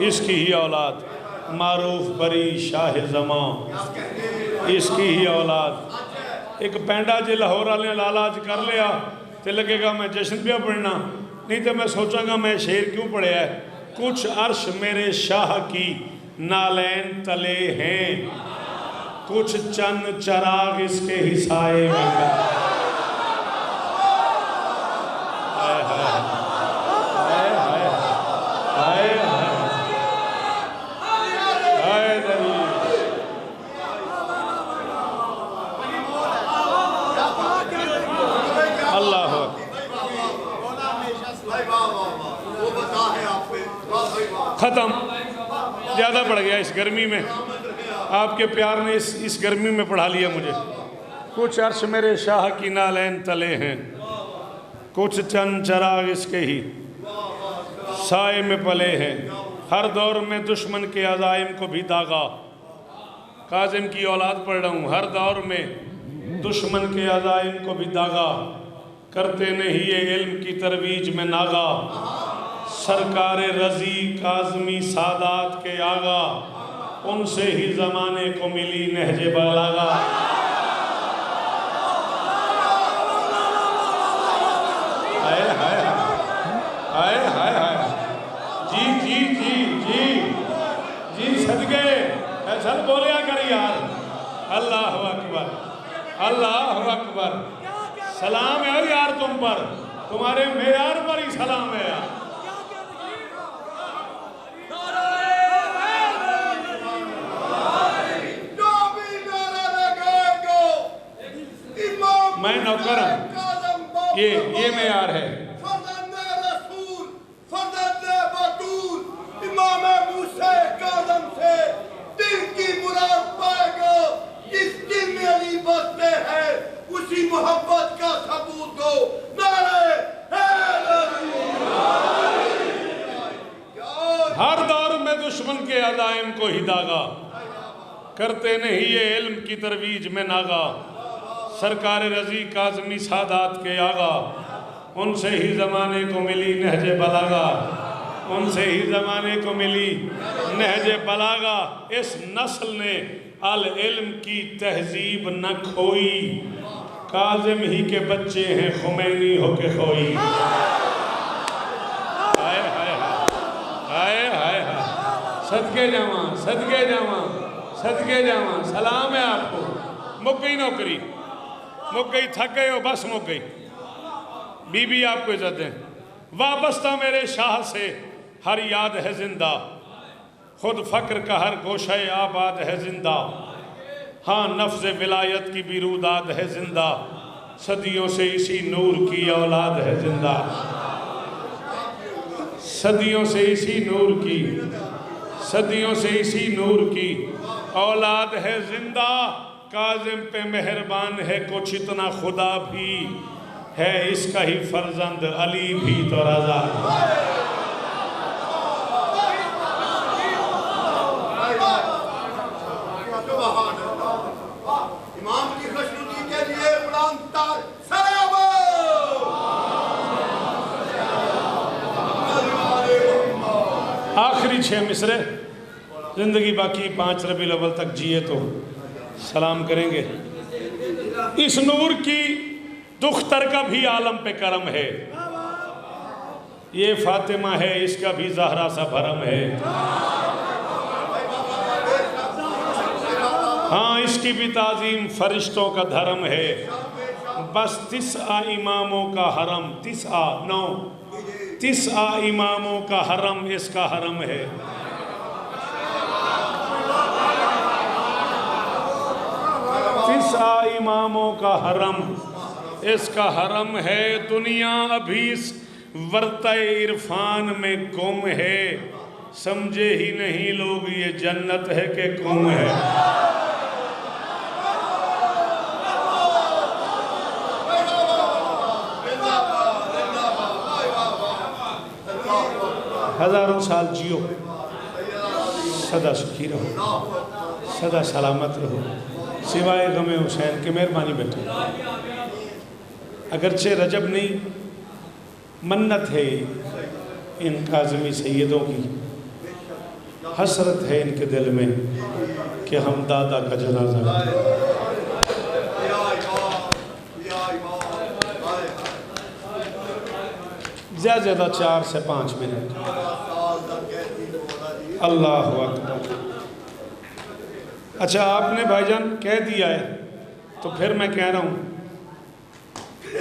इसकी ही औलाद, मारूफ बरी शाह जमा, इसकी ही औलाद। एक पैंडा जे लाहौर वाले लालाज कर लिया तो लगेगा मैं जश्न पे पढ़ना, नहीं तो मैं सोचांगा मैं शेर क्यों पढ़िया है। कुछ अर्श मेरे शाह की नालैन तले हैं, कुछ चन्न चराग इसके ही साए में। हाय हाय हाय हाय हाय हाय दरी। अल्लाह खत्म, ज़्यादा बढ़ गया इस गर्मी में, आपके प्यार ने इस गर्मी में पढ़ा लिया मुझे। कुछ अर्श मेरे शाह की नालैन तले हैं, कुछ चंद चराग इसके ही साए में पले हैं। हर दौर में दुश्मन के अज़ाइम को भी दागा, काजिम की औलाद पढ़ रहा हूँ। हर दौर में दुश्मन के अज़ाइम को भी दागा, करते नहीं ये इल्म की तरवीज में नागा। सरकार रज़ी काज़मी सादात के आगा, उनसे ही ज़माने को मिली नहजे बलागा। हाय हाय हाय हाय हाय, जी जी जी जी जी सदके ऐसा बोलिया कर यार। अल्लाह अकबर अल्लाह अकबर। सलाम है यार तुम पर, तुम्हारे मेयार पर ही सलाम है यार। मैं नौकर हूँ, ये मेयार है। उसी मोहब्बत का सबूत दो, नारे हर दौर में दुश्मन के अज़ाइम को ही दागा, करते नहीं ये इल्म की तरवीज में नागा। सरकार रज़ी काज़मी सादात के आगा, उनसे ही ज़माने को मिली नहजे बलागा, उनसे ही ज़माने को मिली नहजे बलागा। इस नस्ल ने अल इल्म की तहजीब न खोई, काज़िम ही के बच्चे हैं खुमैनी होके खोई। हाय हाय हाय हाय हाय, सदके जावा सदके जावा सदके जावा। सलाम है आपको। मुक गई नौकरी, मुक गई, थक गए हो, बस मुक गई। बीबी आपको इज्जत दें। वाबस्ता मेरे शाह से हर याद है जिंदा, खुद फ़क्र का हर गोशे आबाद है जिंदा। हाँ नफ्ज़ विलायत की भी रूदाद है जिंदा, सदियों से इसी नूर की औलाद है जिंदा। सदियों से इसी नूर की, सदियों से इसी नूर की औलाद है जिंदा। काज़िम पे मेहरबान है कुछ इतना, खुदा भी है इसका ही फर्जंद, अली भी तो रज़ा। इमाम की खुशनुदी के लिए गुलाम तार सलाम। आखिरी 6 मिसरे, जिंदगी बाकी 5 रबीउल अव्वल तक जिए तो सलाम करेंगे। इस नूर की दुख्तर का भी आलम पे करम है, ये फातिमा है इसका भी ज़हरा सा भरम है। हाँ इसकी भी ताज़ीम फरिश्तों का धर्म है। बस 9 इमामों का हरम, 9 इमामों का हरम इसका हरम है। 9 इमामों का हरम इसका हरम है। दुनिया अभी इस वर्ते इरफान में गुम है, समझे ही नहीं लोग ये जन्नत है कि कुम है। हज़ारों साल जियो, सदा सुखी रहो, सदा सलामत रहो, सिवाय गमे हुसैन की मेहरबानी बेटे। अगरचे रजब नहीं, मन्नत है इन काज़मी सैयदों की, हसरत है इनके दिल में कि हम दादा का जनाजा। ज़्यादा ज़्यादा 4 से 5 मिनट। अल्लाह अकबर। अच्छा, आपने भाईजान कह दिया है तो फिर मैं कह रहा हूँ,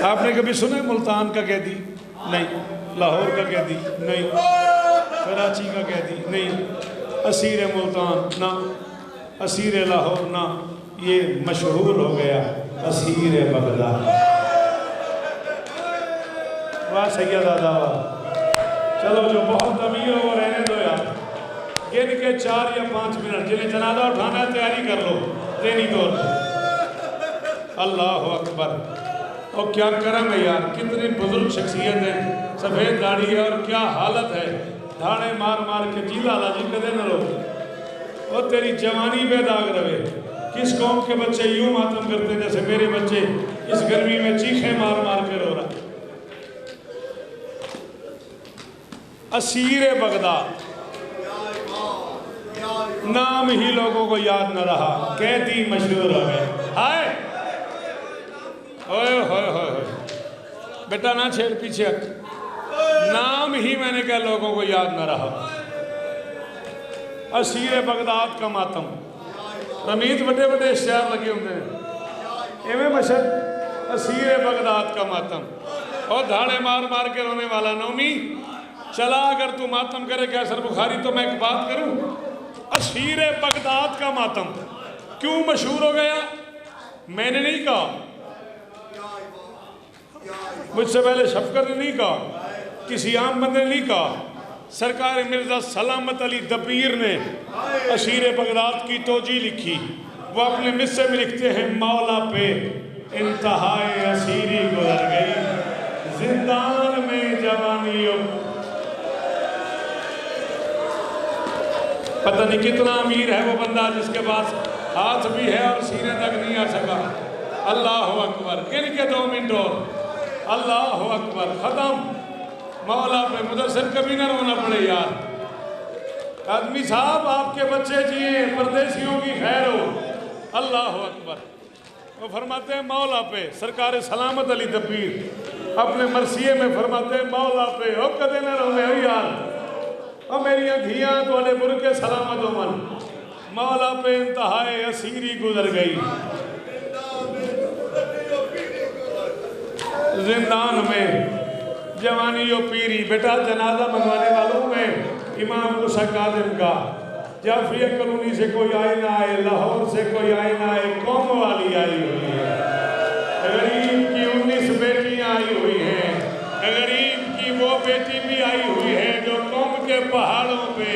आपने कभी सुना मुल्तान का कैदी? नहीं। लाहौर का कैदी? नहीं। कराची का कैदी? नहीं। असीर मुल्तान ना, असीर लाहौर ना, ये मशहूर हो गया असीर बगदाद। वाह सैयद आदा, चलो जो बहुत अमीर हो वो रहने दो यार, गिन के 4 या 5 मिनट, जिन्हें जनाजा उठाना है तैयारी कर लो ज़हनी तौर पर। अल्लाह अकबर। और क्या करम है यार, कितनी बुजुर्ग शख्सियत है, सफ़ेद दाढ़ी है और क्या हालत है, धाड़े मार मार के जी लाला जी कदे न लो, और तेरी जवानी पे दाग रहे। किस कौम के बच्चे यूं मातम करते हैं जैसे मेरे बच्चे इस गर्मी में चीखे मार मार के रो रहा। असीर बगदाद नाम ही लोगों को याद न रहा, कैदी मशहूर हो गए। हाय ओए होए होए, बेटा ना छेड़, पीछे हट। नाम ही मैंने कहा लोगों को याद न रहा। असीर बगदाद का मातम, रमीत बड़े बड़े इश्तिहार लगे होंगे एवं मशहद असीर बगदाद का मातम, और धाड़े मार मार के रोने वाला। नौमी चला, अगर तू मातम करे कैसर बुखारी तो मैं एक बात करूं, असीर बगदाद का मातम क्यों मशहूर हो गया? मैंने नहीं कहा, मुझसे पहले शफकत ने नहीं कहा, किसी आम बंदे ने नहीं कहा, सरकार मिर्ज़ा सलामत अली दबीर ने असीर बगदाद की तोजी लिखी। वो अपने मिस्से में लिखते हैं, मौला पे इंतहाए असीरी गुजर गई, जिंदान में जवानियों। पता नहीं कितना अमीर है वो बंदा जिसके पास हाथ भी है और सीने तक नहीं आ सका। अल्लाह अकबर। गिन के 2 मिनट और। अल्लाह अकबर। ख़त्म। मौला पे मुदस्सिर कभी ना रोना पड़े यार। आदमी साहब आपके बच्चे जिए, परदेशियों की खैर हो। अल्लाह अकबर। वो फरमाते हैं मौला पे, सरकार सलामत अली दबीर अपने मरसिए में फरमाते हैं मौला पे ओ कदे ना रोने हो यार, और मेरिया धियाँ थोड़े बुरके सलामत हो मन, मौला पे इंतहाए असीरी गुजर गई, जिंदान में जवानी यो पीरी। बेटा जनाजा मनवाने वालों में इमाम मूसा काज़िम का, जाफरिया कॉलोनी से कोई आए ना आए, लाहौर से कोई आए ना आए, कौम वाली आई हुई है। गरीब की 19 बेटियां आई हुई हैं। गरीब की वो बेटी भी आई हुई है जो कौम के पहाड़ों पे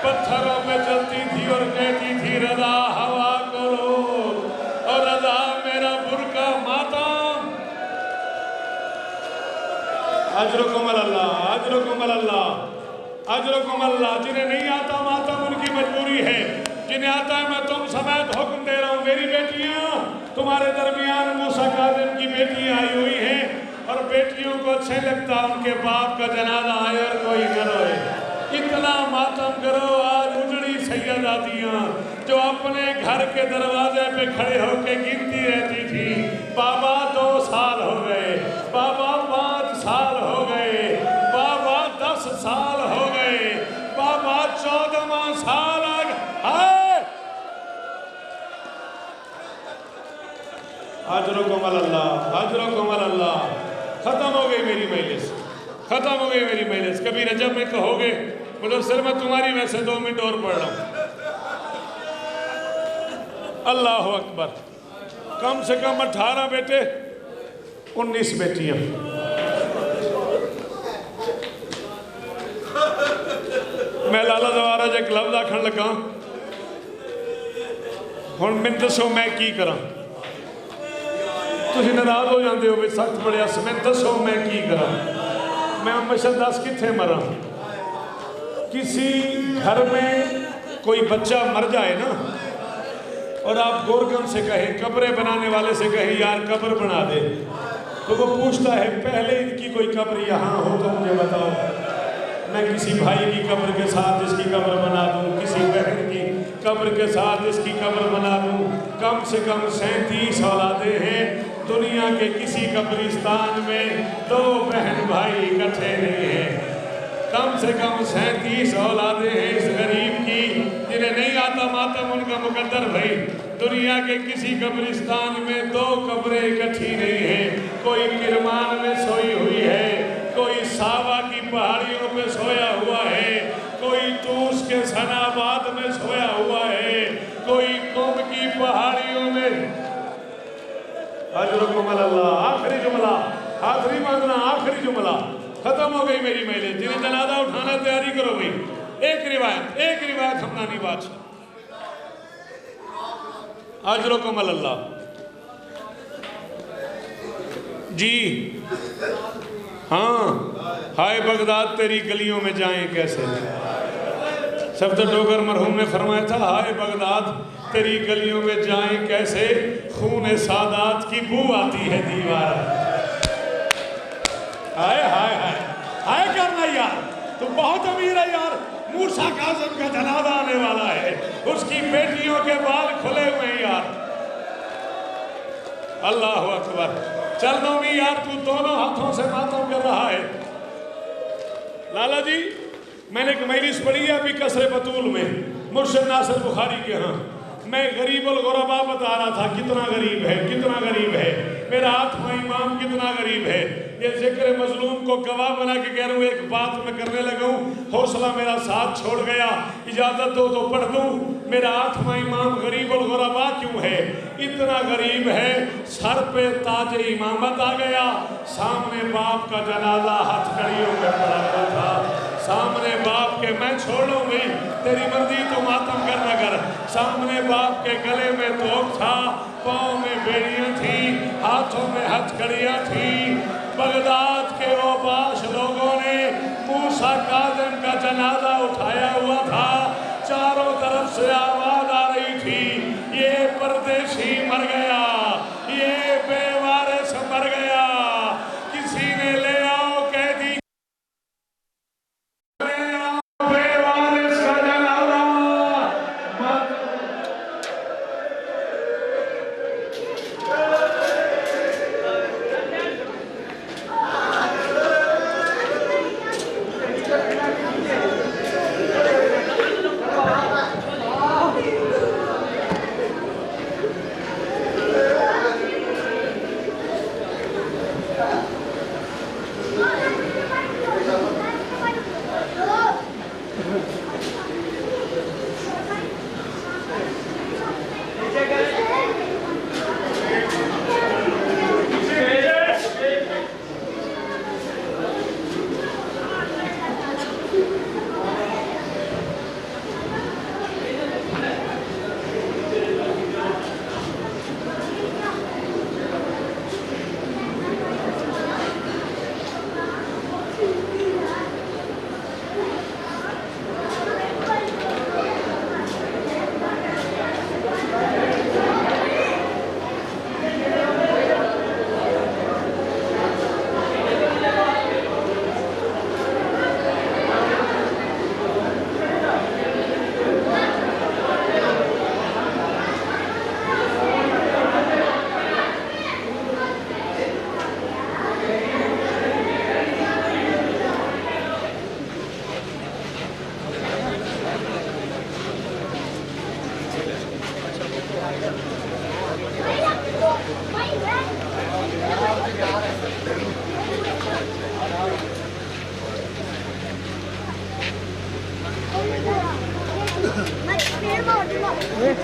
पत्थरों पे चलती थी और कहती थी रजा हवा करो और रजा मेरा बुरका मातम। अजरुकुम अल्लाह, अजरुकुम अल्लाह, अजरुकुम अल्लाह। जिन्हें नहीं आता मातम उनकी मजबूरी है, जिन्हें आता है मैं तुम समेत हुक्म दे रहा हूँ। मेरी बेटियाँ तुम्हारे दरमियान मूसा काज़िम की बेटियाँ आई हुई हैं, और बेटियों को अच्छे लगता उनके बाप का जनाजा आए और कोई न रोए। इतना मातम करो। आज उजड़ी सैयदादियाँ जो अपने घर के दरवाजे पे खड़े होके गिनती रहती थी, बाबा 2 साल हो गए, बाबा 5 साल हो गए, बाबा 10 साल हो गए, बाबा 14वां साल आ गया। अजरुकुम अल्लाह, अजरुकुम अल्लाह। ख़त्म हो गई मेरी मजलिस, ख़त्म हो गई मेरी मजलिस। कभी रजब में कहोगे मतलब सिर मैं तुम्हारी वैसे 2 मिनट और पढ़ रहा हूँ। अल्लाह अकबर। कम से कम 18 बेटे, 19 बेटियां। मैं लाला दवारा जो एक लफ्ज़ आखन लगा, हुण मैनूं दसो मैं की करा। तुसीं नाराज़ हो जाते हो भी सख्त पढ़िया, मैं दसो मैं की करा, मैं मशहद 10 कित्थे मरा। किसी घर में कोई बच्चा मर जाए ना, और आप गोरकन से कहें, कब्रें बनाने वाले से कहें यार कब्र बना दे, तो वो पूछता है पहले इनकी कोई कब्र यहाँ हो तो मुझे बताओ, मैं किसी भाई की कब्र के साथ इसकी कब्र बना दूँ, किसी बहन की कब्र के साथ इसकी कब्र बना दूँ। कम से कम 37 औलादे हैं, दुनिया के किसी कब्रिस्तान में 2 बहन भाई इकट्ठे नहीं हैं। कम से कम 37 औलादे हैं इस गरीब की, जिन्हें नहीं आता मातम उनका मुकद्दर भाई। दुनिया के किसी कब्रिस्तान में 2 कब्रें इकट्ठी नहीं है। कोई किरमान में सोई हुई है, कोई सावा की पहाड़ियों पे सोया हुआ है, कोई तूस के सनाबाद में सोया हुआ है, कोई कुम की पहाड़ियों में। अजरुकुम अल्लाह। आखिरी जुमला, आखिरी मांगना, आखिरी जुमला। खत्म हो गई मेरी महिला। जिन्हें जनाजा उठाना तैयारी करो भाई। एक रिवायत हमनानी बादशाह। अजरुकुम अल्लाह जी। हाँ, हाय बगदाद तेरी गलियों में जाएं कैसे। शब्द डोगर मरहूम ने फरमाया था, हाय बगदाद तेरी गलियों में जाएं कैसे, खून सादात की बू आती है दीवार। हाय हाय हाय हाय करना यार, तू बहुत अमीर है यार। मूसा काज़िम का जनाजा आने वाला है, उसकी बेटियों के बाल खुले हुए हैं यार। अल्लाह अकबर। चल नौमी यार, तू दोनों हाथों से मातम कर रहा है। लाला जी, मैंने एक मजलिस पढ़ी है अभी कसरे बतूल में, मुर्शिद नासिर बुखारी के यहाँ। मैं गरीबुल गुरबा बता रहा था, कितना गरीब है, कितना गरीब है। मेरा आठवां इमाम कितना गरीब है। ये जिक्र मजलूम को गवाह बना के कह रहा हूँ। एक बात मैं करने लगा हूँ, हौसला मेरा साथ छोड़ गया। इजाज़त दो तो पढ़ दूँ। मेरा आठवां इमाम गरीबुल गुरबा क्यों है? इतना गरीब है, सर पे ताज इमामत आ गया, सामने बाप का जनाजा हथकड़ियों में पड़ा हुआ था। सामने बाप के, मैं छोड़ूं भाई, तेरी मर्जी तो मातम कर न कर। सामने बाप के गले में तोप था, पाँव में बेड़ियाँ थी, हाथों में हथकड़ियाँ थी। बगदाद के ओबाश लोगों ने मूसा काज़िम का जनाजा उठाया हुआ था। चारों तरफ से आवाज आ रही थी, ये परदेशी मर गया, ये बेवारिस मर गया, किसी ने ले आओ कैदी, बेवारिस का जनाजा मत।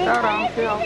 आराम से आओ।